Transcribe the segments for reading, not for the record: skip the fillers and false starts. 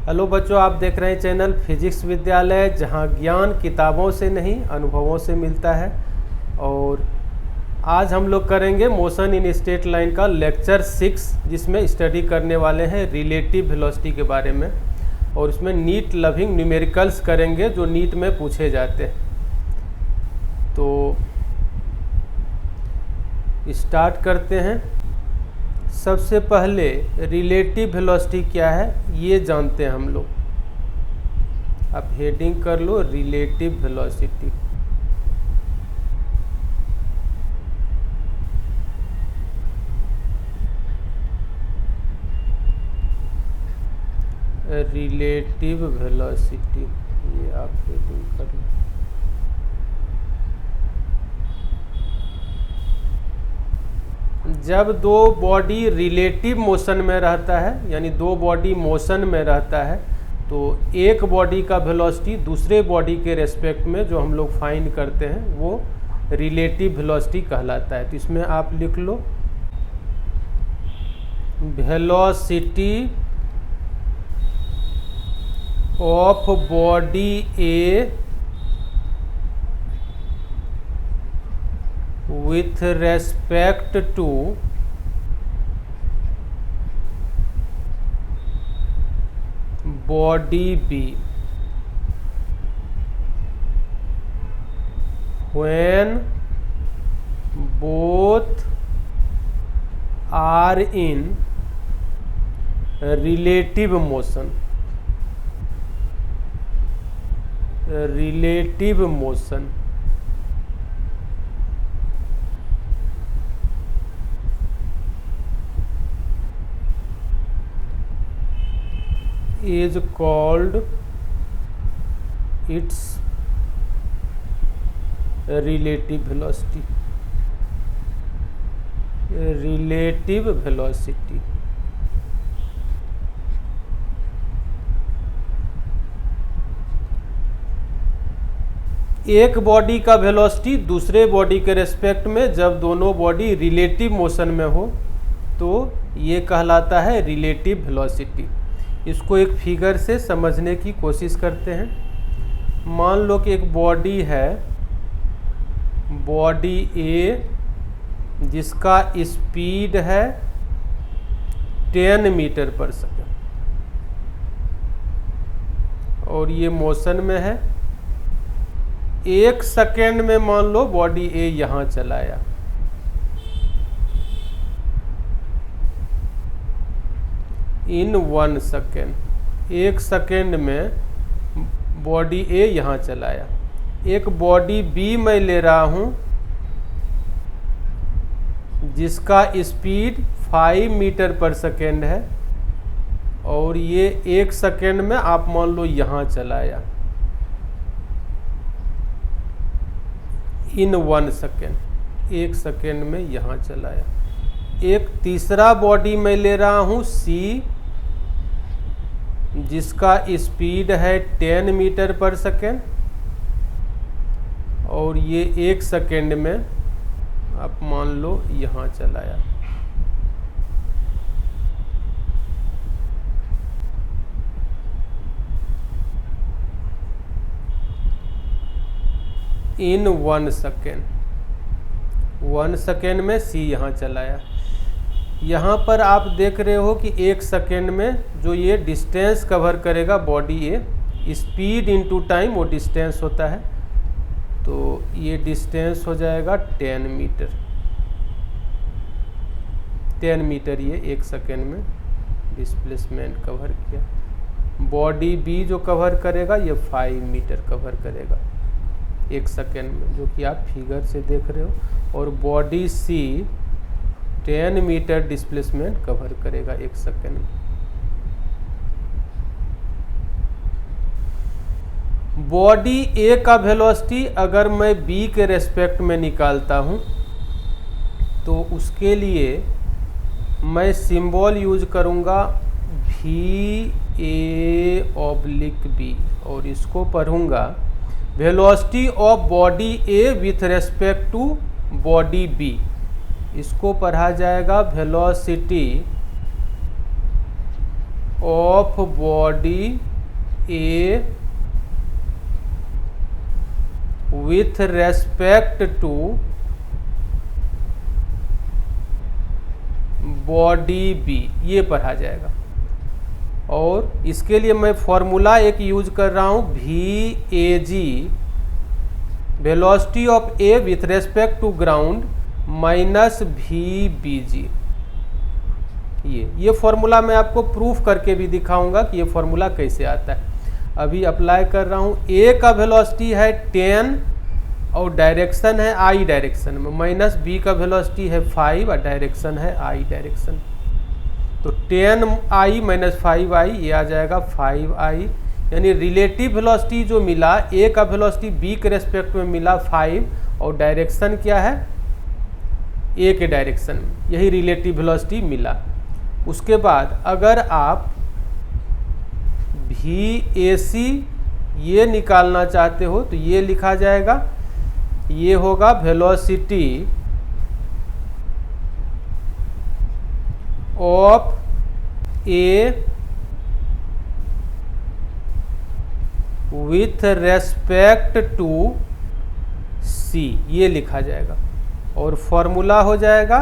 Hello बच्चों, आप देख रहे हैं चैनल फिजिक्स विद्यालय, जहां ज्ञान किताबों से नहीं अनुभवों से मिलता है। और आज हम लोग करेंगे मोशन इन स्ट्रेट लाइन का लेक्चर 6, जिसमें स्टडी करने वाले हैं रिलेटिव वेलोसिटी के बारे में। और इसमें नीट लविंग न्यूमेरिकल्स करेंगे जो नीट में पूछे जाते हैं। तो स्टार्ट करते हैं। सबसे पहले रिलेटिव वेलोसिटी क्या है ये जानते हैं हम लोग। अब हेडिंग कर लो रिलेटिव वेलोसिटी। रिलेटिव वेलोसिटी ये आप हेडिंग कर लो। जब दो बॉडी रिलेटिव मोशन में रहता है, यानी दो बॉडी मोशन में रहता है, तो एक बॉडी का वेलोसिटी दूसरे बॉडी के रेस्पेक्ट में जो हम लोग फाइंड करते हैं वो रिलेटिव वेलोसिटी कहलाता है। तो इसमें आप लिख लो velocity of body A with respect to body B when both are in relative motion। relative motion is called its relative velocity। relative velocity एक बॉडी का वेलोसिटी दूसरे बॉडी के रेस्पेक्ट में जब दोनों बॉडी रिलेटिव मोशन में हो तो ये कहलाता है रिलेटिव वेलोसिटी। इसको एक फिगर से समझने की कोशिश करते हैं। मान लो कि एक बॉडी है, बॉडी ए, जिसका स्पीड है 10 मीटर पर सेकंड और ये मोशन में है। 1 सेकेंड में मान लो बॉडी ए यहाँ चलाया, इन 1 सेकेंड। 1 सेकेंड में बॉडी ए यहाँ चलाया। एक बॉडी बी मैं ले रहा हूँ जिसका स्पीड 5 मीटर पर सेकेंड है और ये 1 सेकेंड में आप मान लो यहाँ चलाया, इन 1 सेकेंड। 1 सेकेंड में यहाँ चलाया। एक तीसरा बॉडी मैं ले रहा हूँ सी, जिसका स्पीड है 10 मीटर पर सेकेंड और ये 1 सेकेंड में आप मान लो यहाँ चलाया। इन 1 सेकेंड। 1 सेकेंड में सी यहाँ चलाया। यहाँ पर आप देख रहे हो कि 1 सेकेंड में जो ये डिस्टेंस कवर करेगा बॉडी ए, स्पीड इनटू टाइम वो डिस्टेंस होता है, तो ये डिस्टेंस हो जाएगा 10 मीटर। 10 मीटर ये 1 सेकेंड में डिस्प्लेसमेंट कवर किया। बॉडी बी जो कवर करेगा ये 5 मीटर कवर करेगा 1 सेकेंड में, जो कि आप फिगर से देख रहे हो। और बॉडी सी 10 मीटर डिस्प्लेसमेंट कवर करेगा 1 सेकेंड में। बॉडी ए का वेलोसिटी अगर मैं बी के रेस्पेक्ट में निकालता हूं तो उसके लिए मैं सिंबल यूज करूंगा वी ए ऑब्लिक बी और इसको पढ़ूंगा velocity of body A with respect to body B. इसको पढ़ा जाएगा velocity of body A with respect to body B, ये पढ़ा जाएगा। और इसके लिए मैं फॉर्मूला एक यूज कर रहा हूँ, V A G velocity of A with respect to ground minus V B G. ये फॉर्मूला मैं आपको प्रूफ करके भी दिखाऊंगा कि ये फॉर्मूला कैसे आता है। अभी अप्लाई कर रहा हूँ। ए का वेलोसिटी है 10 और डायरेक्शन है आई डायरेक्शन में, माइनस बी का वेलोसिटी है 5 और डायरेक्शन है आई डायरेक्शन। तो 10i माइनस 5i ये आ जाएगा 5i, यानी रिलेटिव वेलोसिटी जो मिला, ए का वेलोसिटी बी के रेस्पेक्ट में मिला 5 और डायरेक्शन क्या है ए के डायरेक्शन में, यही रिलेटिव वेलोसिटी मिला। उसके बाद अगर आप VAC ये निकालना चाहते हो तो ये लिखा जाएगा, ये होगा velocity of A with respect to C, ये लिखा जाएगा। और फॉर्मूला हो जाएगा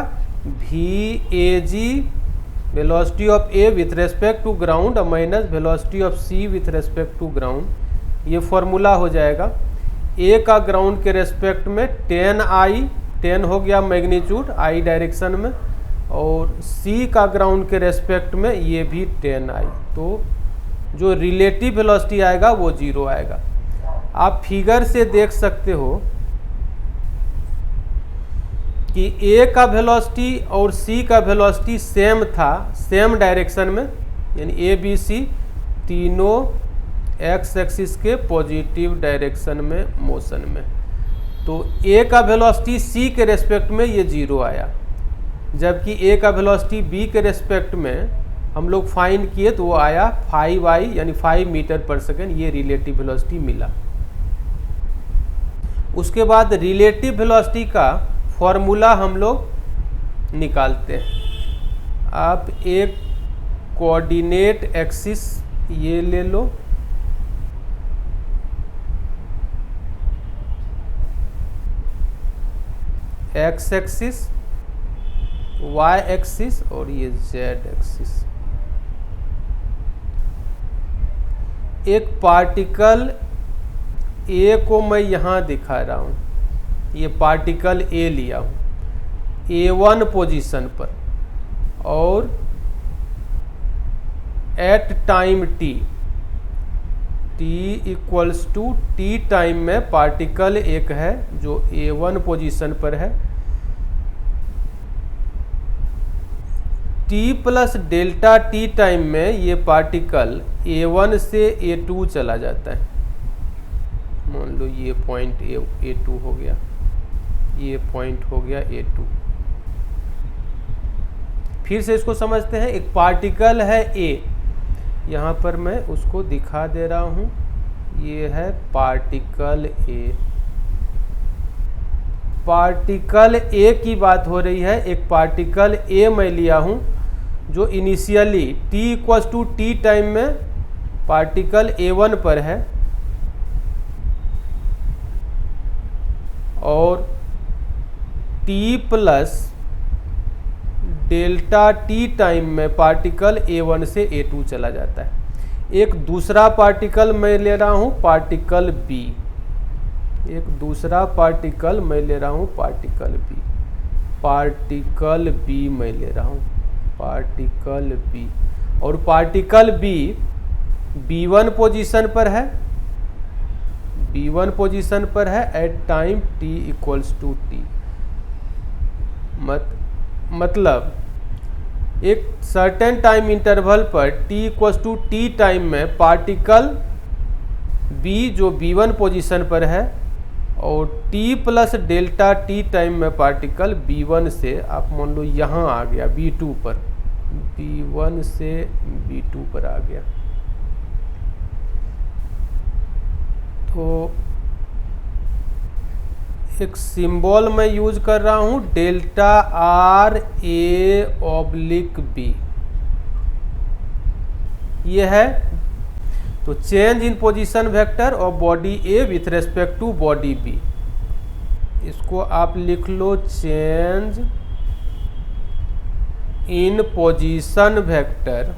VAG velocity of A with respect to ground minus velocity of C with respect to ground. ये फॉर्मूला हो जाएगा ए का ग्राउंड के रेस्पेक्ट में 10i, 10 हो गया मैग्नीट्यूड आई डायरेक्शन में, और सी का ग्राउंड के रेस्पेक्ट में ये भी 10i। तो जो रिलेटिव वेलोसिटी आएगा वो 0 आएगा। आप फिगर से देख सकते हो कि ए का वेलोसिटी और सी का वेलोसिटी सेम था, सेम डायरेक्शन में, यानी ए बी सी तीनों एक्स एक्सिस के पॉजिटिव डायरेक्शन में मोशन में। तो ए का वेलोसिटी सी के रेस्पेक्ट में ये 0 आया, जबकि ए का वेलोसिटी बी के रेस्पेक्ट में हम लोग फाइंड किए तो वो आया 5i यानी 5 मीटर पर सेकेंड, ये रिलेटिव वेलोसिटी मिला। उसके बाद रिलेटिव वेलोसिटी का फॉर्मूला हम लोग निकालते हैं। आप एक कोऑर्डिनेट एक्सिस ये ले लो, एक्स एक्सिस, वाई एक्सिस और ये जेड एक्सिस। एक पार्टिकल ए को मैं यहाँ दिखा रहा हूँ, ये पार्टिकल ए लिया हूँ A1 पोजीशन पर, और at time t equals to t time में पार्टिकल एक है जो A1 पोजीशन पर है, t plus delta t time में ये पार्टिकल A1 से A2 चला जाता है। मान लो ये पॉइंट A2 हो गया, ये पॉइंट हो गया A2। फिर से इसको समझते हैं। एक पार्टिकल है A, यहाँ पर मैं उसको दिखा दे रहा हूँ, ये है पार्टिकल A। पार्टिकल A की बात हो रही है। एक पार्टिकल A मैं लिया हूँ जो initially t equals to t time में पार्टिकल A1 पर है, और t plus delta t time में पार्टिकल A1 से A2 चला जाता है। एक दूसरा पार्टिकल मैं ले रहा हूँ, पार्टिकल B। एक दूसरा पार्टिकल मैं ले रहा हूँ, पार्टिकल B। पार्टिकल B मैं ले रहा हूँ, पार्टिकल B। और पार्टिकल B B1 पोजीशन पर है, B1 पोजीशन पर है at time t equals to t। मतलब एक सर्टेन टाइम इंटरवल पर t equals to t time में पार्टिकल B जो B1 पोजीशन पर है, और t plus delta t time में पार्टिकल B1 से आप मान लो यहाँ आ गया B2 पर, B1 से B2 पर आ गया। तो एक सिंबल मैं यूज कर रहा हूँ delta R A oblique B। ये है। तो change in position vector of body A with respect to body B, इसको आप लिख लो change in position vector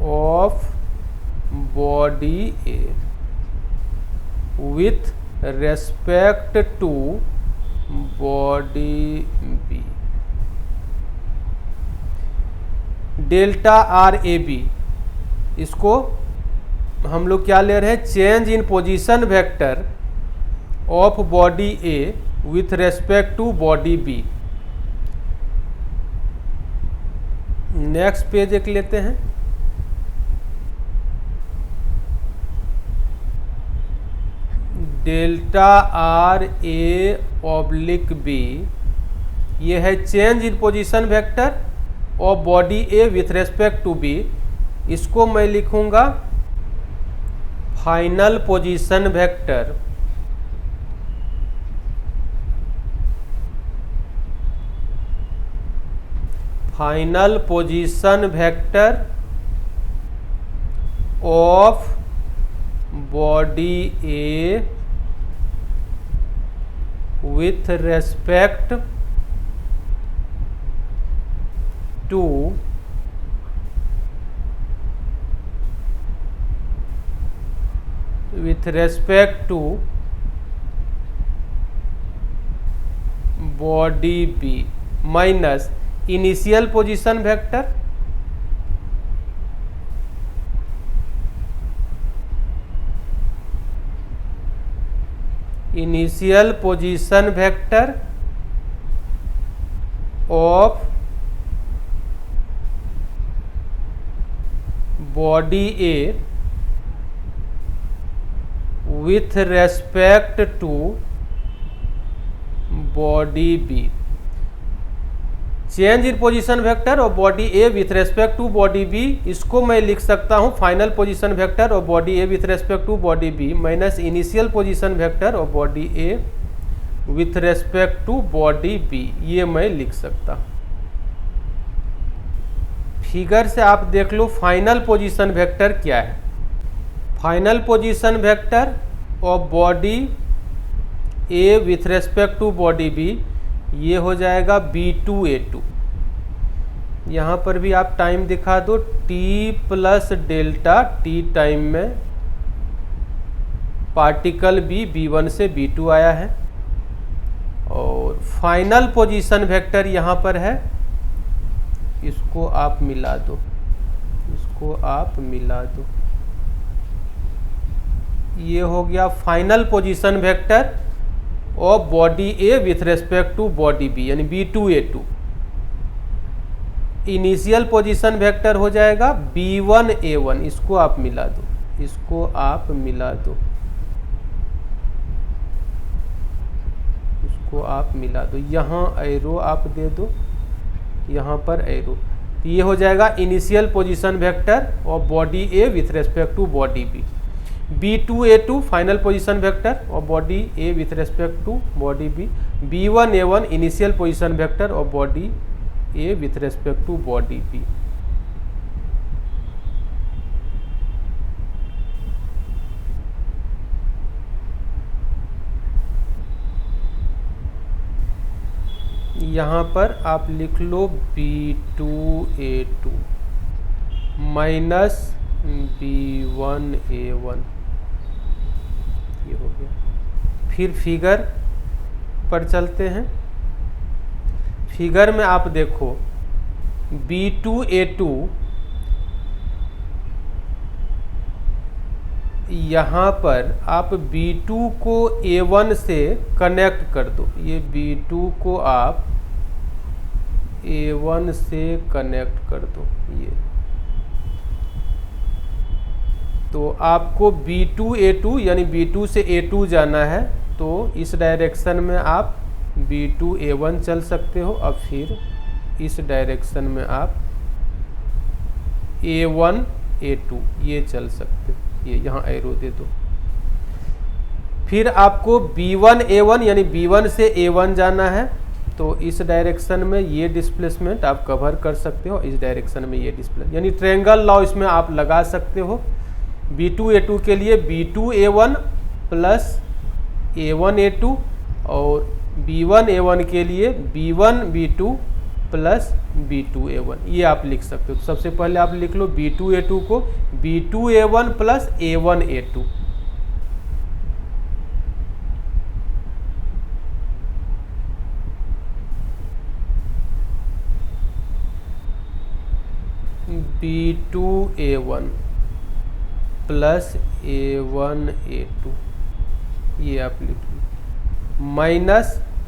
of body A with respect to body B. Delta R A B, इसको हम लोग क्या ले रहे हैं, change in position vector of body A with respect to body B. Next page एक लेते हैं। Delta R A oblique B, ये है change in position vector of body A with respect to B. इसको मैं लिखूंगा final position vector of body A with respect to body B minus initial position vector of body A with respect to body B. Change in position vector of body A with respect to body B, इसको मैं लिख सकता हूं final position vector of body A with respect to body B minus initial position vector of body A with respect to body B, ये मैं लिख सकता हूं। फिगर से आप देख लो फाइनल पोजीशन वेक्टर क्या है। Final position vector of body A with respect to body B, ये हो जाएगा B2A2। यहाँ पर भी आप टाइम दिखा दो, t plus delta t time में पार्टिकल B B1 से B2 आया है और फाइनल पोजीशन वेक्टर यहाँ पर है, इसको आप मिला दो, ये हो गया final position vector of body A with respect to body B यानी B2A2। इनिशियल पोजीशन वेक्टर हो जाएगा B1A1, इसको आप मिला दो, यहाँ एरो आप दे दो, यहाँ पर एरो, तो ये हो जाएगा initial position vector of body A with respect to body B. B2A2 final position vector of body A with respect to body B. B1A1 initial position vector of body A with respect to body B. यहाँ पर आप लिख लो B2A2 minus B1A1, ये हो गया। फिर figure पर चलते हैं। फिगर में आप देखो B2A2 यहाँ पर आप B2 को A1 से कनेक्ट कर दो, ये B2 को आप A1 से कनेक्ट कर दो, ये तो आपको B2A2 यानी B2 से A2 जाना है, तो इस डायरेक्शन में आप B2A1 चल सकते हो और फिर इस डायरेक्शन में आप A1A2 ये चल सकते हो, ये यहाँ एरो दे दो। फिर आपको B1A1 यानी B1 से A1 जाना है, तो इस डायरेक्शन में ये डिस्प्लेसमेंट आप कवर कर सकते हो, इस डायरेक्शन में ये डिस्प्लेसमेंट, यानी ट्रायंगल लॉ इसमें आप लगा सकते हो। B2A2 के लिए B2A1 प्लस A1A2 और B1A1 के लिए B1B2 प्लस B2A1, ये आप लिख सकते हो। तो सबसे पहले आप लिख लो B2A2 को B2A1 plus A1A2। B2A1 plus A1A2, ये आप लिख लो।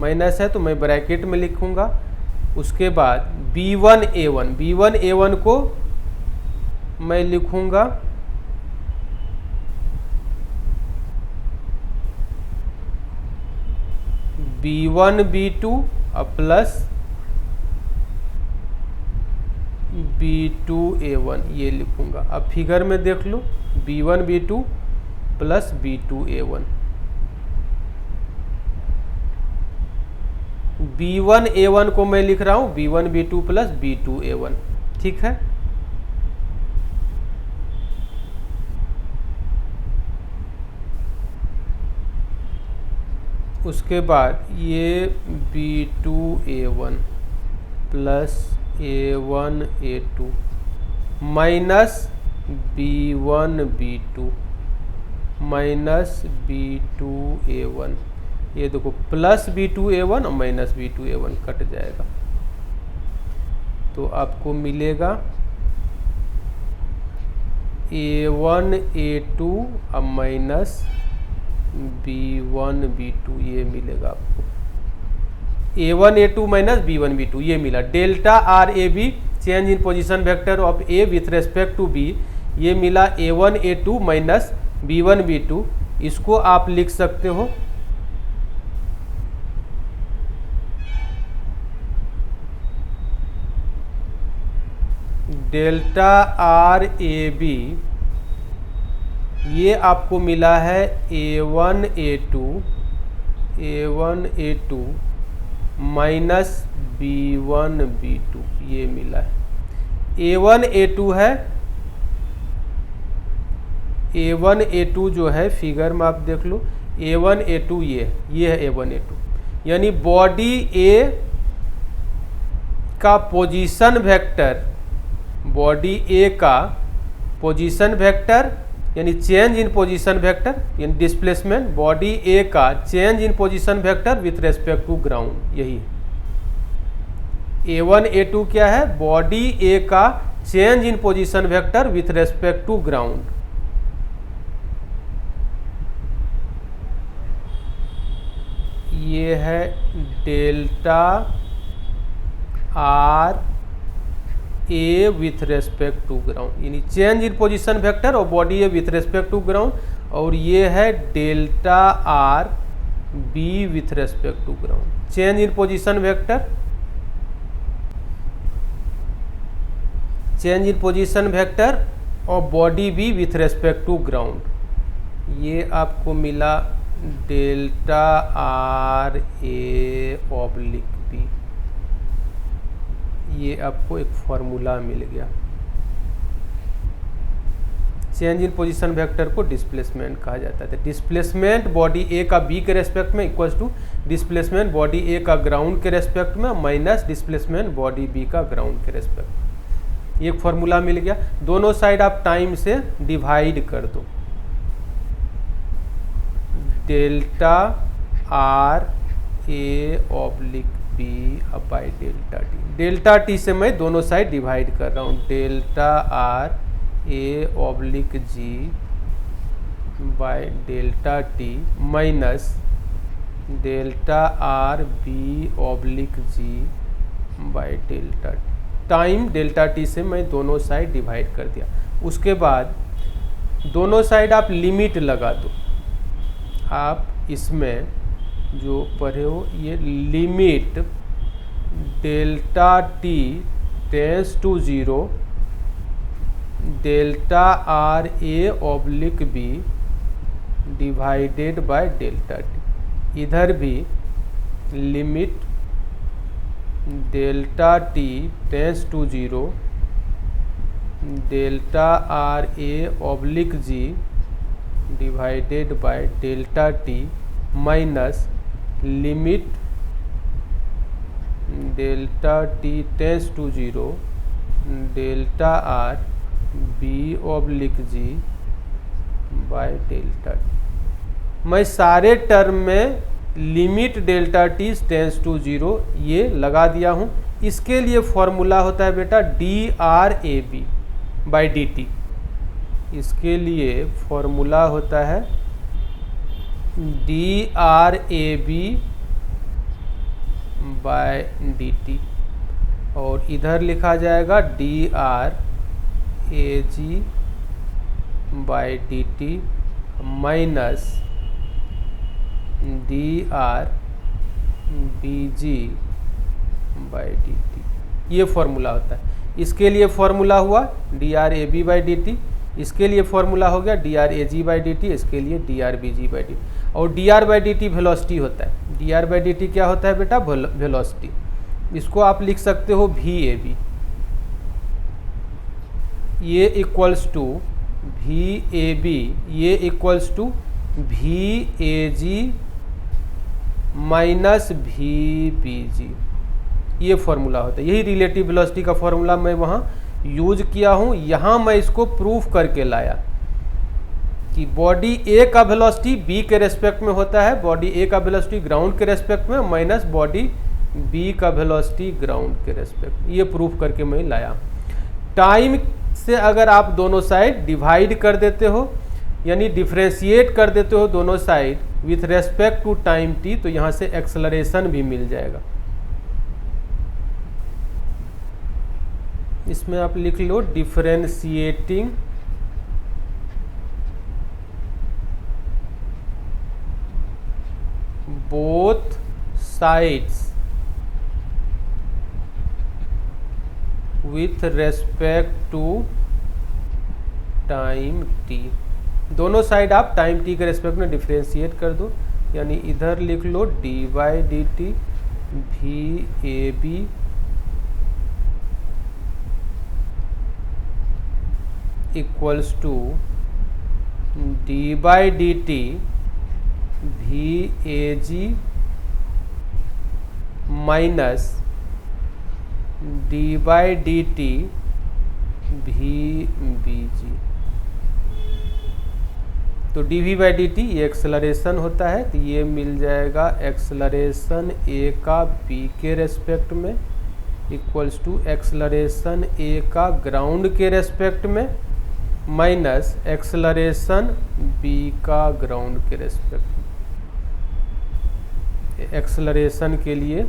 माइनस है तो मैं ब्रैकेट में लिखूंगा। उसके बाद B1A1 को मैं लिखूंगा B1B2 प्लस B2A1, ये लिखूंगा। अब फिगर में देख लो B1B2 प्लस B2A1। B1A1 को मैं लिख रहा हूं B1B2 प्लस B2A1, ठीक है। उसके बाद ये B2A1 plus A1A2 minus B1B2 minus B2A1, ये देखो प्लस B2A1 और माइनस B2A1 कट जाएगा, तो आपको मिलेगा A1A2 अब माइनस B1B2, ये मिलेगा आपको A1A2 माइनस B1B2, ये मिला। Delta RAB change in position vector of A with respect to B, ये मिला A1A2 माइनस B1B2। इसको आप लिख सकते हो डेल्टा RAB, ये आपको मिला है A1A2 माइनस B1B2, ये मिला है। A1A2 है, A1A2 जो है फिगर में आप देख लो A1A2, ये है A1A2, यानी बॉडी A का पोजीशन वेक्टर, बॉडी A का पोजीशन वेक्टर यानी चेंज इन पोजीशन वेक्टर यानी डिस्प्लेसमेंट, बॉडी A का change in position vector with respect to ground, यही है। A1A2 क्या है? बॉडी A का change in position vector with respect to ground. ये है delta R A with respect to ground, यानी चेंज इन पोजीशन वेक्टर और body A with respect to ground, और ये है delta R B with respect to ground. Change in position vector, change in position vector और body B with respect to ground, ये आपको मिला delta R A oblique B. ये आपको एक फॉर्मूला मिल गया। चेंज इन पोजीशन वेक्टर को डिस्प्लेसमेंट कहा जाता है। डिस्प्लेसमेंट बॉडी ए का बी के रेस्पेक्ट में इक्वल्स टू डिस्प्लेसमेंट बॉडी ए का ग्राउंड के रेस्पेक्ट में माइनस डिस्प्लेसमेंट बॉडी बी का ग्राउंड के रेस्पेक्ट में। एक फॉर्मूला मिल गया। दोनों साइड आप टाइम से डिवाइड कर दो। Delta R A oblique B by delta T. Delta T से मैं दोनों साइड डिवाइड कर रहा हूँ। Delta R A oblique G by delta T minus delta R B oblique G by delta T. Time delta T से मैं दोनों side divide कर दिया। उसके बाद दोनों साइड आप लिमिट लगा दो। आप इसमें जो पढ़े हो ये limit delta T tends to 0 delta R A oblique B divided by delta T. इधर भी limit delta T tends to 0 delta R A oblique G divided by delta T minus limit delta T tends to 0 delta R B oblique G by delta T. मैं सारे term में limit delta T tends to 0 ये लगा दिया हूँ। इसके लिए formula होता है बेटा D R A B by D T. इसके लिए फॉर्मूला होता है D R A B by D T और इधर लिखा जाएगा D R A G by D T minus D R B G by D T. ये फॉर्मूला होता है। इसके लिए फॉर्मूला हुआ D R A B by D T. इसके लिए फॉर्मूला हो गया D R A G by D T. इसके लिए D R B G by D T. और D R by D T velocity होता है। D R by D T क्या होता है बेटा? वेलोसिटी। इसको आप लिख सकते हो वी ए बी। ये equals to V A B, ये equals to V A G minus V B G. ये फॉर्मूला होता है। यही रिलेटिव वेलोसिटी का फॉर्मूला मैं वहाँ यूज किया हूँ। यहाँ मैं इसको प्रूफ करके लाया कि बॉडी ए का वेलोसिटी बी के रेस्पेक्ट में होता है, बॉडी ए का वेलोसिटी ग्राउंड के रेस्पेक्ट में, माइनस बॉडी बी का वेलोसिटी ग्राउंड के रेस्पेक्ट। ये प्रूफ करके मैं लाया। टाइम से अगर आप दोनों साइड डिवाइड कर देते हो, यानी डिफ्रेंशिएट कर देते हो दोनों side with respect to time T, तो यहाँ से एक्सेलरेशन भी मिल जाएगा। इसमें आप लिख लो differentiating both sides with respect to time T. दोनों साइड आप टाइम टी के रेस्पेक्ट में डिफरेंशिएट कर दो, यानी इधर लिख लो D by D T V A B equals to D by D T V A G minus D by D T V B G. तो D V by D T ये acceleration होता है, तो ये मिल जाएगा एक्सेलरेशन ए का B के respect में इक्वल्स टू एक्सेलरेशन ए का ग्राउंड के रेस्पेक्ट में माइनस एक्सेलरेशन बी का ग्राउंड के रेस्पेक्ट में। एक्सेलरेशन के लिए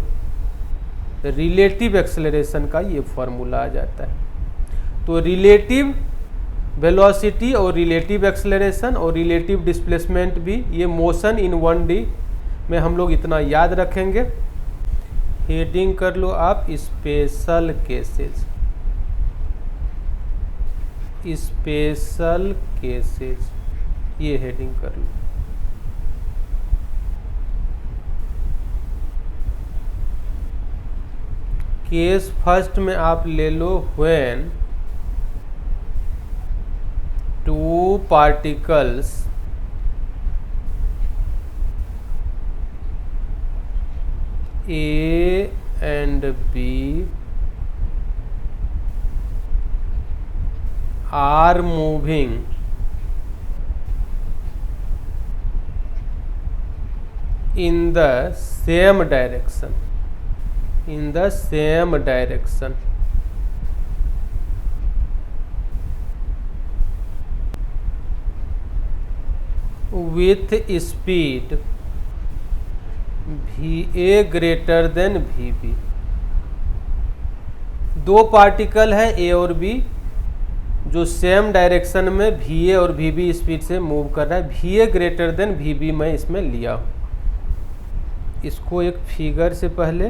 रिलेटिव एक्सेलरेशन का ये फॉर्मूला आ जाता है। तो रिलेटिव वेलोसिटी और रिलेटिव एक्सेलरेशन और रिलेटिव डिस्प्लेसमेंट भी, ये मोशन इन 1D में हम लोग इतना याद रखेंगे। हेडिंग कर लो आप स्पेशल केसेस, स्पेशल केसेस, ये हेडिंग कर लो। केस फर्स्ट में आप ले लो when two particles A and B are moving in the same direction, in the same direction. With speed VA greater than VB। दो पार्टिकल है A और B जो सेम डायरेक्शन में VA और VB स्पीड से मूव कर रहा है। VA ग्रेटर देन VB मैं इसमें लिया हूँ। इसको एक फिगर से पहले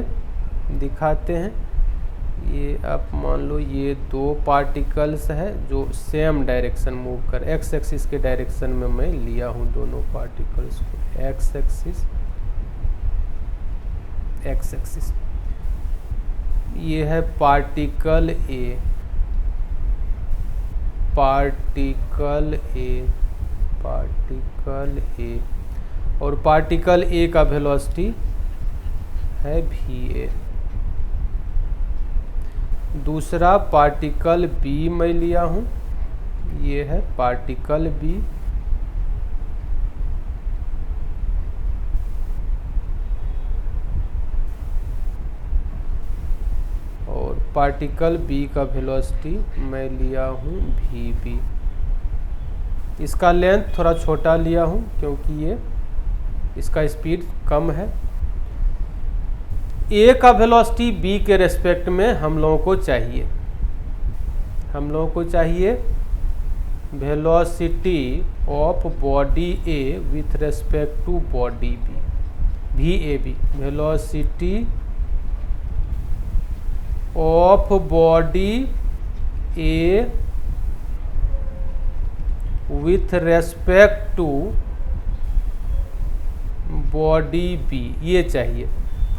दिखाते हैं। ये आप मान लो ये दो पार्टिकल्स है जो सेम डायरेक्शन मूव कर, एक्स एक्सिस के डायरेक्शन में मैं लिया हूँ दोनों पार्टिकल्स को। X axis, x axis. ये है particle A, particle A, particle A, और पार्टिकल ए का वेलोसिटी है va। दूसरा पार्टिकल बी मैं लिया हूँ, ये है पार्टिकल बी, और पार्टिकल बी का वेलोसिटी मैं लिया हूँ vb। इसका लेंथ थोड़ा छोटा लिया हूँ क्योंकि ये इसका स्पीड कम है। ए का वेलोसिटी बी के रेस्पेक्ट में हम लोगों को चाहिए, हम लोगों को चाहिए velocity of body A with respect to body B, VAB, velocity of body A with respect to body B, ये चाहिए।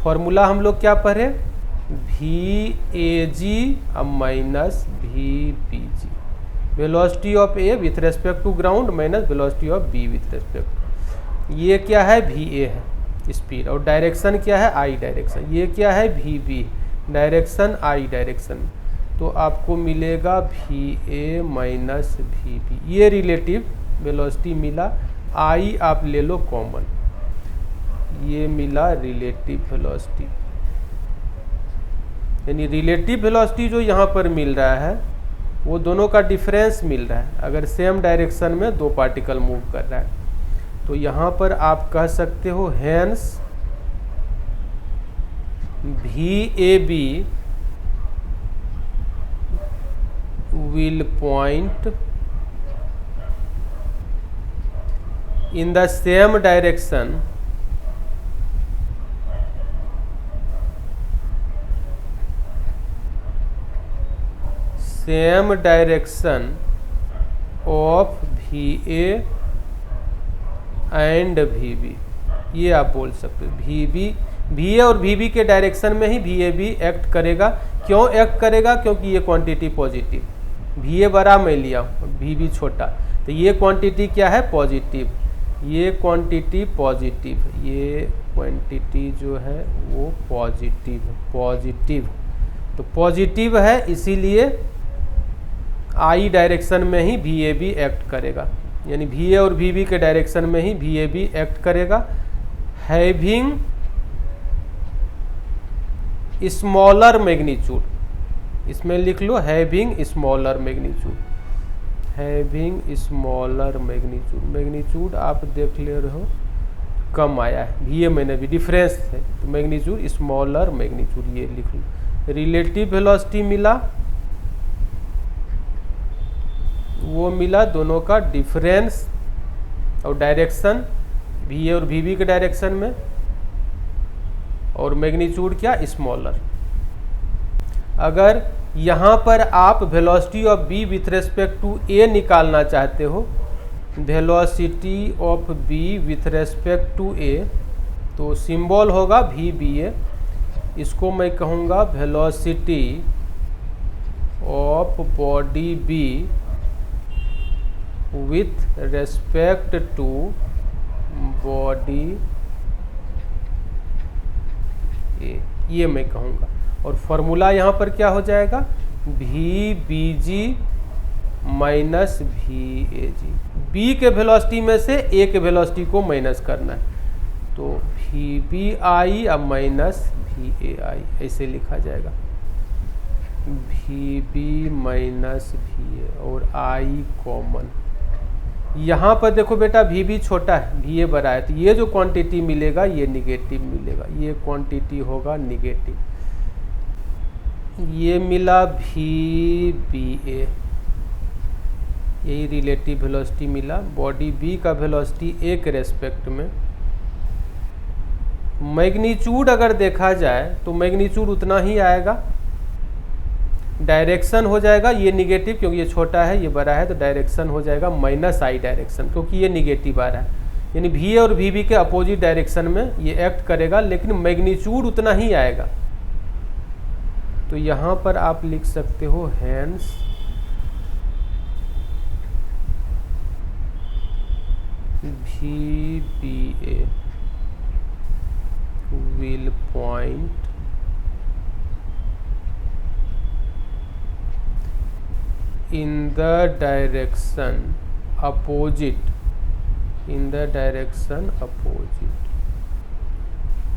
फॉर्मूला हम लोग क्या पढ़े, VAG minus VBG, velocity of A with respect to ground minus velocity of B with respect. ये क्या है, VA है स्पीड, और डायरेक्शन क्या है, I डायरेक्शन। ये क्या है, VB डायरेक्शन, I डायरेक्शन। तो आपको मिलेगा VA माइनस VB, ये रिलेटिव वेलोसिटी मिला। I आप ले लो कॉमन, ये मिला रिलेटिव वेलोसिटी, यानी रिलेटिव वेलोसिटी जो यहाँ पर मिल रहा है वो दोनों का डिफरेंस मिल रहा है अगर सेम डायरेक्शन में दो पार्टिकल मूव कर रहा है। तो यहाँ पर आप कह सकते हो hence VAB will point in the same direction of VA and VB, ये आप बोल सकते हो। VA और VB के डायरेक्शन में ही VAB एक्ट करेगा। क्यों एक्ट करेगा, क्योंकि ये क्वांटिटी पॉजिटिव, VA बड़ा मैं लिया हूँ, VB छोटा, तो ये क्वांटिटी क्या है, पॉजिटिव, ये क्वांटिटी पॉजिटिव, ये क्वांटिटी जो है वो पॉजिटिव, तो पॉजिटिव है, इसीलिए I डायरेक्शन में ही VAB एक्ट करेगा, यानी VA और VB के डायरेक्शन में ही VAB एक्ट करेगा। हैविंग स्मॉलर मैग्नीट्यूड, इसमें लिख लो having smaller magnitude, having smaller magnitude, magnitude आप देख ले रहे हो कम आया है, VA मैंने भी डिफरेंस है, तो मैग्नीट्यूड स्मॉलर मैग्नीट्यूड ये लिख लो। रिलेटिव वेलोसिटी मिला, वो मिला दोनों का डिफरेंस, और डायरेक्शन VA और VB के डायरेक्शन में, और मैग्नीट्यूड क्या, स्मॉलर। अगर यहाँ पर आप velocity of B with respect to A निकालना चाहते हो, velocity of B with respect to A, तो सिंबल होगा VBA, इसको मैं कहूँगा velocity of body B with respect to body A, ये मैं कहूँगा। और फॉर्मूला यहाँ पर क्या हो जाएगा, VBG माइनस VAG, B के वेलोसिटी में से A के वेलोसिटी को माइनस करना है, तो VBI अब माइनस VAI, ऐसे लिखा जाएगा, VB माइनस VA और I कॉमन। यहाँ पर देखो बेटा VB छोटा है, VA बड़ा है, तो ये जो क्वांटिटी मिलेगा ये निगेटिव मिलेगा, ये क्वांटिटी होगा निगेटिव। ये मिला VBA, यही रिलेटिव वेलोसिटी मिला। बॉडी B का वेलोसिटी A के रेस्पेक्ट में। मैग्नीट्यूड अगर देखा जाए तो मैग्नीट्यूड उतना ही आएगा, डायरेक्शन हो जाएगा ये निगेटिव, क्योंकि ये छोटा है ये बड़ा है, तो डायरेक्शन हो जाएगा माइनस I डायरेक्शन, क्योंकि ये निगेटिव आ रहा है, यानी VA और VB के अपोजिट डायरेक्शन में ये एक्ट करेगा, लेकिन मैग्नीट्यूड उतना ही आएगा। तो यहाँ पर आप लिख सकते हो hence VBA will point in the direction opposite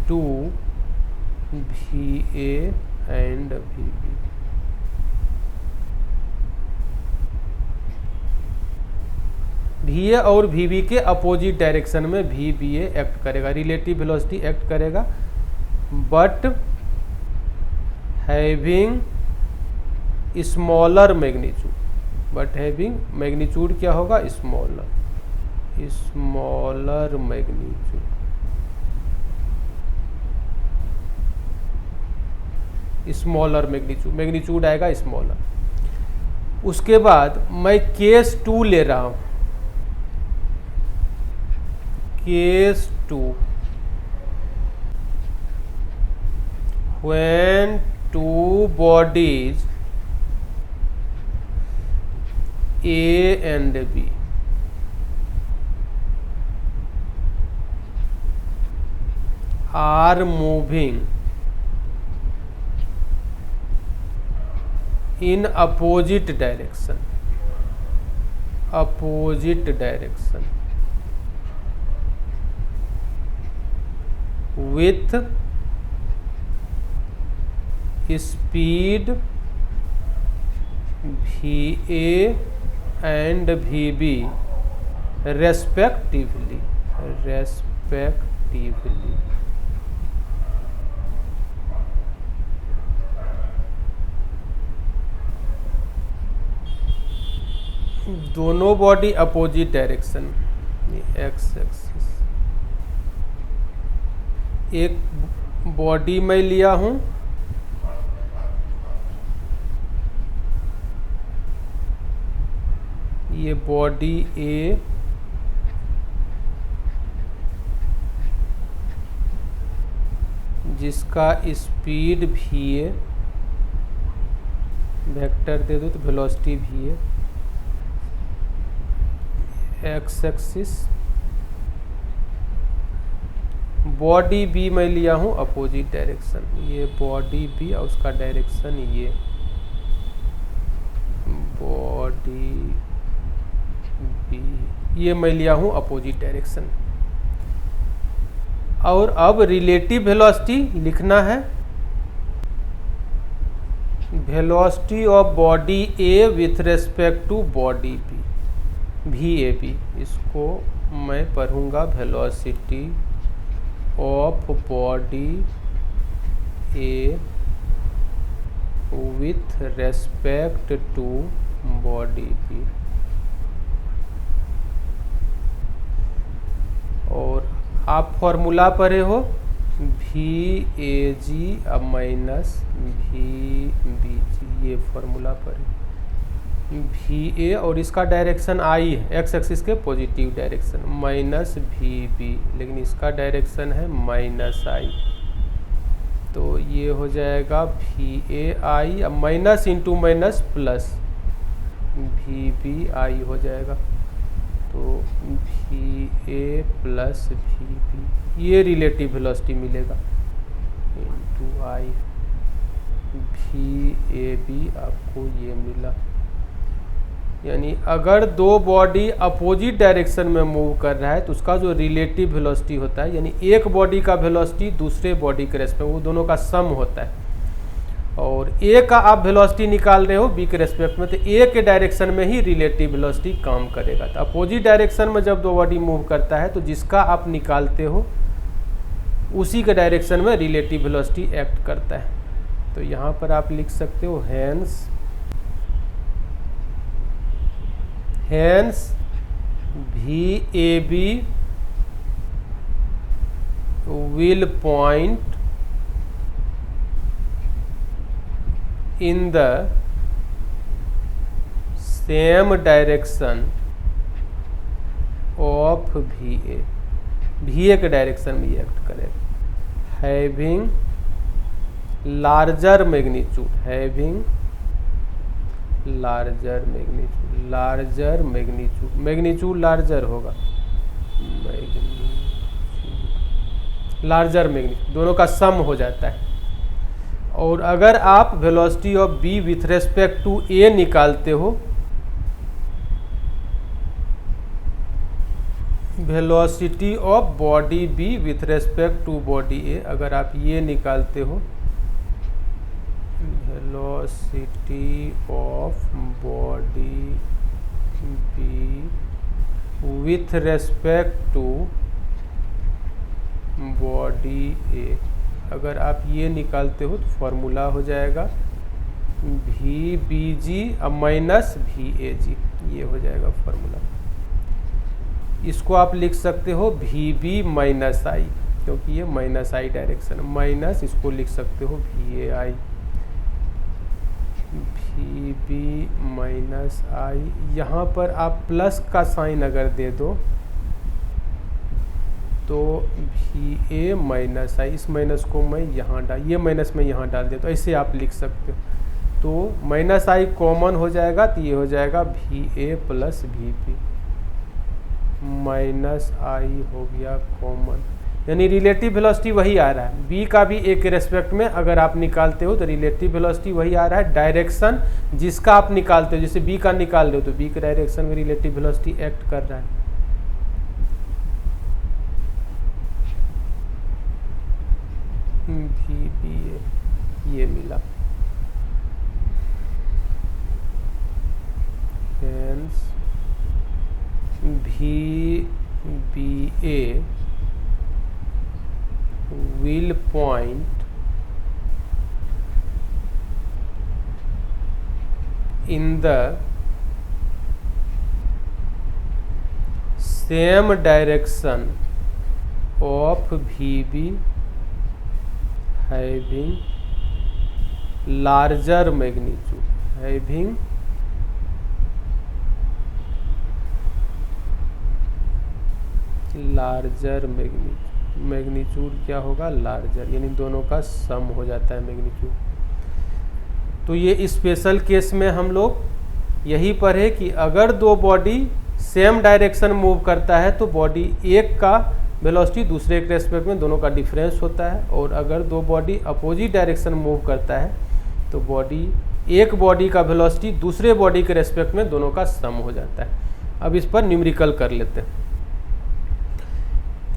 to VA and VB. VA और VB के अपोजिट डायरेक्शन में VBA एक्ट करेगा, रिलेटिव वेलोसिटी एक्ट करेगा, बट हैविंग स्मॉलर मैग्नीट्यूड क्या होगा, स्मॉलर मैग्नीट्यूड आएगा स्मॉलर। उसके बाद मैं केस 2 ले रहा हूं, case 2 when two bodies A and B are moving in opposite direction with speed VA and VB respectively। दोनों body opposite direction, x axis, एक बॉडी में लिया हूं, ये बॉडी ए जिसका स्पीड VA, वेक्टर दे दो तो velocity VA, X axis, body B मैं लिया हूं अपोजिट डायरेक्शन, ये बॉडी बी और उसका डायरेक्शन ये बॉडी बी, ये मैं लिया हूं अपोजिट डायरेक्शन। और अब रिलेटिव वेलोसिटी लिखना है, velocity of body A with respect to body B, VAB, इसको मैं पढ़ूंगा velocity of body A with respect to body B. और आप फॉर्मूला पढ़े हो VAG माइनस VBG, ये फॉर्मूला पढ़े, VA और इसका डायरेक्शन I है, एक्स एक्सिस के पॉजिटिव डायरेक्शन, माइनस VB, लेकिन इसका डायरेक्शन है माइनस I, तो ये हो जाएगा VAI, अब minus into minus plus VBI हो जाएगा, तो VA प्लस VB, ये रिलेटिव वेलोसिटी मिलेगा इंटू I, VAB आपको ये मिला। यानी अगर दो बॉडी अपोजिट डायरेक्शन में मूव कर रहा है तो उसका जो रिलेटिव वेलोसिटी होता है, यानी एक बॉडी का वेलोसिटी दूसरे बॉडी के रेस्पेक्ट, वो दोनों का सम होता है, और ए का आप वेलोसिटी निकाल रहे हो बी के रेस्पेक्ट में, तो ए के डायरेक्शन में ही रिलेटिव वेलोसिटी काम करेगा। तो अपोजिट डायरेक्शन में जब दो बॉडी मूव करता है तो जिसका आप निकालते हो उसी के डायरेक्शन में रिलेटिव वेलोसिटी एक्ट करता है। तो यहाँ पर आप लिख सकते हो Hence VAB will point in the same direction of VA के डायरेक्शन में एक्ट करेगा, having larger magnitude, having larger magnitude, larger magnitude, magnitude larger होगा, लार्जर मैग्नीट्यूड, दोनों का सम हो जाता है। और अगर आप velocity of B with respect to A निकालते हो, velocity of body B with respect to body A, अगर आप ये निकालते हो, velocity of body B with respect to body A, अगर आप ये निकालते हो तो फॉर्मूला हो जाएगा V B G minus V A G, ये हो जाएगा फॉर्मूला। इसको आप लिख सकते हो वी बी माइनस आई, क्योंकि ये माइनस आई डायरेक्शन, माइनस इसको लिख सकते हो V A I, V B minus I. यहाँ पर आप प्लस का साइन अगर दे दो तो वी ए माइनस आई, इस माइनस को मैं यहाँ ये माइनस में यहाँ डाल देता हूँ, ऐसे आप लिख सकते हो। तो माइनस आई कॉमन हो जाएगा तो ये हो जाएगा V A plus V B, minus I हो गया कॉमन, यानी रिलेटिव वेलोसिटी वही आ रहा है। बी का भी ए के रेस्पेक्ट में अगर आप निकालते हो तो रिलेटिव वेलोसिटी वही आ रहा है, डायरेक्शन जिसका आप निकालते हो, जैसे बी का निकाल रहे हो तो बी के डायरेक्शन में रिलेटिव वेलोसिटी एक्ट कर रहा है। वी बी ये मिला, hence V B A will point in the same direction of VB having larger magnitude, having larger magnitude, magnitude क्या होगा लार्जर, यानी दोनों का सम हो जाता है मैग्नीट्यूड। तो ये स्पेशल केस में हम लोग यही पढ़े कि अगर दो बॉडी सेम डायरेक्शन मूव करता है तो बॉडी एक का वेलोसिटी दूसरे के रेस्पेक्ट में दोनों का डिफरेंस होता है, और अगर दो बॉडी अपोजिट डायरेक्शन मूव करता है तो एक बॉडी का वेलोसिटी दूसरे बॉडी के रेस्पेक्ट में दोनों का सम हो जाता है। अब इस पर न्यूमेरिकल कर लेते हैं।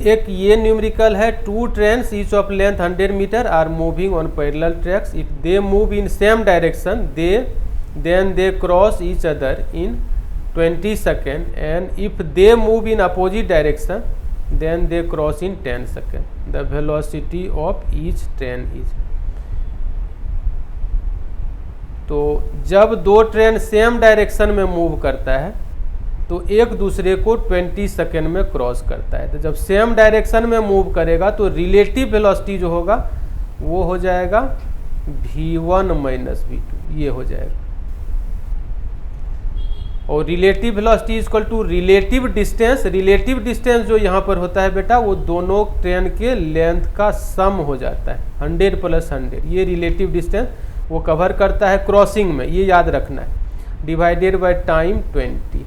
एक ये न्यूमेरिकल है, two trains each of length 100 metre are moving on parallel tracks, if they move in same direction then they cross each other in 20 second, and if they move in opposite direction then they cross in 10 second, the velocity of each train is. तो जब दो train same direction में move करता है तो एक दूसरे को 20 सेकेंड में क्रॉस करता है। तो जब सेम डायरेक्शन में मूव करेगा तो रिलेटिव वेलोसिटी जो होगा वो हो जाएगा v1 माइनस v2, ये हो जाएगा। और relative velocity equal to relative distance, relative distance जो यहाँ पर होता है बेटा वो दोनों ट्रेन के लेंथ का सम हो जाता है, 100 प्लस 100, ये रिलेटिव डिस्टेंस वो कवर करता है क्रॉसिंग में, ये याद रखना है, डिवाइडेड बाय टाइम 20।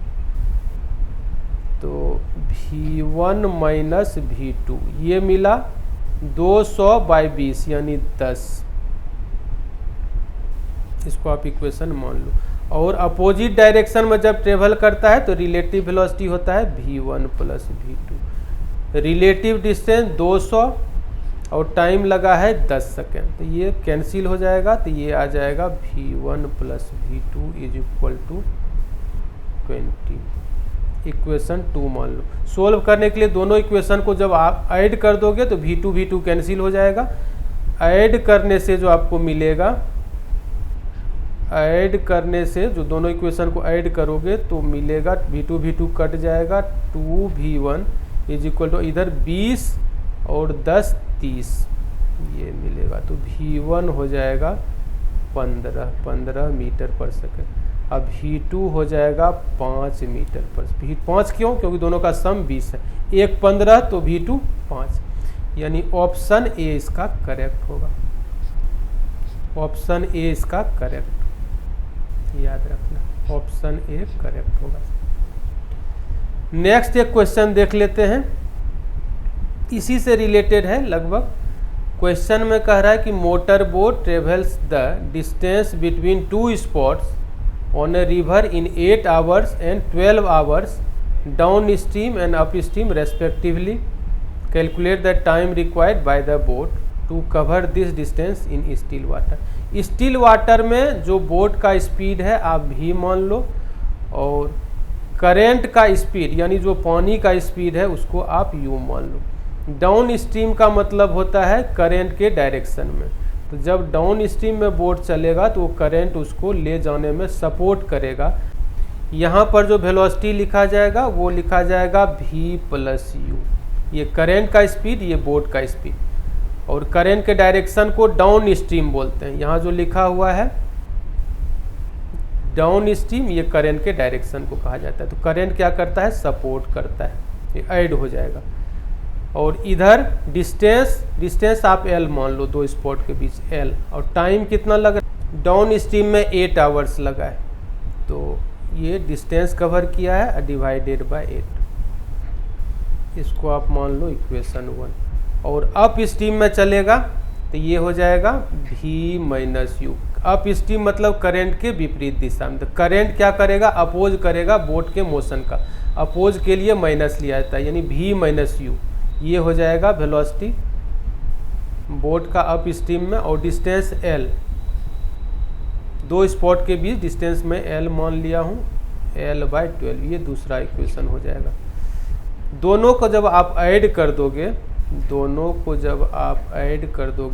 तो v1 माइनस v2 ये मिला 200/20 यानी 10, इसको आप इक्वेशन मान लो। और अपोजिट डायरेक्शन में जब ट्रेवल करता है तो रिलेटिव वेलोसिटी होता है v1 plus v2, relative distance 200 और टाइम लगा है 10 सेकेंड, तो ये कैंसिल हो जाएगा, तो ये आ जाएगा v1 plus v2 is equal to 20। Equation 2 मान लो। सोल्व करने के लिए दोनों इक्वेशन को जब आप ऐड कर दोगे तो v2 कैंसिल हो जाएगा। ऐड करने से जो आपको मिलेगा, ऐड करने से जो दोनों इक्वेशन को ऐड करोगे तो मिलेगा v2 कट जाएगा, 2v1 इज इक्वल टू इधर 20 और 10 30 ये मिलेगा, तो v1 हो जाएगा 15 मीटर पर सेकेंड। अब v2 हो जाएगा 5 मीटर पर, 5 क्यों? क्योंकि दोनों का सम 20 है, एक 15 तो v2 5, यानी ऑप्शन ए इसका करेक्ट होगा। ऑप्शन ए इसका करेक्ट, याद रखना ऑप्शन ए करेक्ट होगा। नेक्स्ट एक क्वेश्चन देख लेते हैं, इसी से रिलेटेड है लगभग। क्वेश्चन में कह रहा है कि motor boat travels the distance between two spots on a river in 8 hours and 12 hours downstream and upstream respectively. Calculate the time required by the boat to cover this distance in still water. Still water में जो boat का speed है आप भी मान लो, और current का speed यानी जो पानी का स्पीड है उसको आप यू मान लो। डाउन स्ट्रीम का मतलब होता है करेंट के डायरेक्शन में, तो जब डाउन स्ट्रीम में बोट चलेगा तो वो करेंट उसको ले जाने में सपोर्ट करेगा। यहाँ पर जो वेलोसिटी लिखा जाएगा वो लिखा जाएगा v प्लस यू, ये करेंट का स्पीड, ये बोट का स्पीड, और करेंट के डायरेक्शन को डाउन स्ट्रीम बोलते हैं। यहाँ जो लिखा हुआ है डाउन स्ट्रीम, ये करेंट के डायरेक्शन को कहा जाता है। तो करेंट क्या करता है, सपोर्ट करता है, ये ऐड हो जाएगा। और इधर डिस्टेंस आप L मान लो, दो स्पॉट के बीच L, और टाइम कितना लगा, डाउन स्ट्रीम में 8 hours लगा है, तो ये डिस्टेंस कवर किया है डिवाइडेड बाय 8, इसको आप मान लो इक्वेशन 1। और अप स्ट्रीम में चलेगा तो ये हो जाएगा v minus you. Up stream मतलब करंट के विपरीत दिशा में, तो करंट क्या करेगा, अपोज करेगा बोट के मोशन का, अपोज के लिए माइनस लिया जाता है, यानी v माइनस यू। ये हो जाएगा वेलोसिटी बोट का अप स्ट्रीम में, और डिस्टेंस L, दो स्पॉट के बीच डिस्टेंस में L मान लिया हूँ, L/12, ये दूसरा इक्वेशन हो जाएगा। दोनों को जब आप ऐड कर दोगे,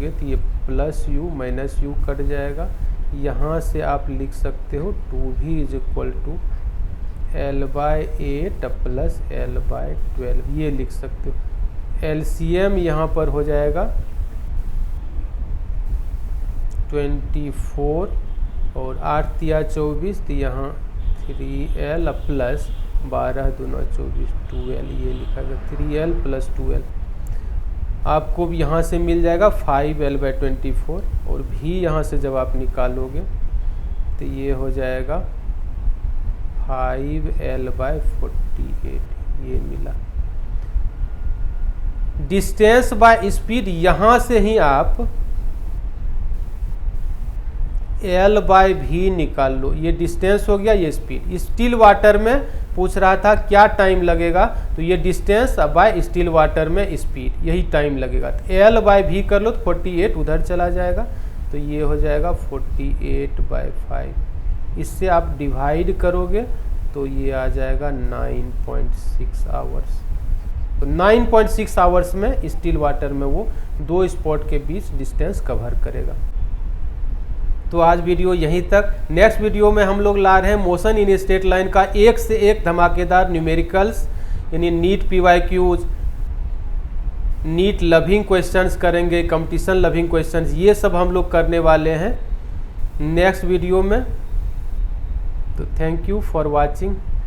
तो ये plus you minus you cut जाएगा। यहाँ से आप लिख सकते हो 2v = L/8 प्लस L/12, ये लिख सकते हो। LCM यहाँ पर हो जाएगा 24 और 8 × 24, तो यहाँ 3L प्लस 12 × 2 = 24, 2L, ये लिखा गया 3L प्लस 2L। आपको यहाँ से मिल जाएगा 5L/24, और भी यहाँ से जब आप निकालोगे तो ये हो जाएगा 5L/48, ये मिला। डिस्टेंस बाय स्पीड, यहाँ से ही आप L/v निकाल लो, ये डिस्टेंस हो गया, ये स्पीड। स्टिल वाटर में पूछ रहा था क्या टाइम लगेगा, तो ये डिस्टेंस बाय स्टिल वाटर में स्पीड, यही टाइम लगेगा। तो L/v कर लो तो 48 उधर चला जाएगा, तो ये हो जाएगा 48/5। इससे आप डिवाइड करोगे तो ये आ जाएगा 9.6 आवर्स। तो 9.6 आवर्स में स्टिल वाटर में वो दो स्पॉट के बीच डिस्टेंस कवर करेगा। तो आज वीडियो यहीं तक। नेक्स्ट वीडियो में हम लोग ला रहे हैं मोशन इन स्ट्रेट लाइन का एक से एक धमाकेदार न्यूमेरिकल्स, यानी NEET PYQs, NEET loving questions करेंगे, कंपटीशन लविंग क्वेश्चंस, ये सब हम लोग करने वाले हैं नेक्स्ट वीडियो में। तो थैंक यू फॉर वॉचिंग।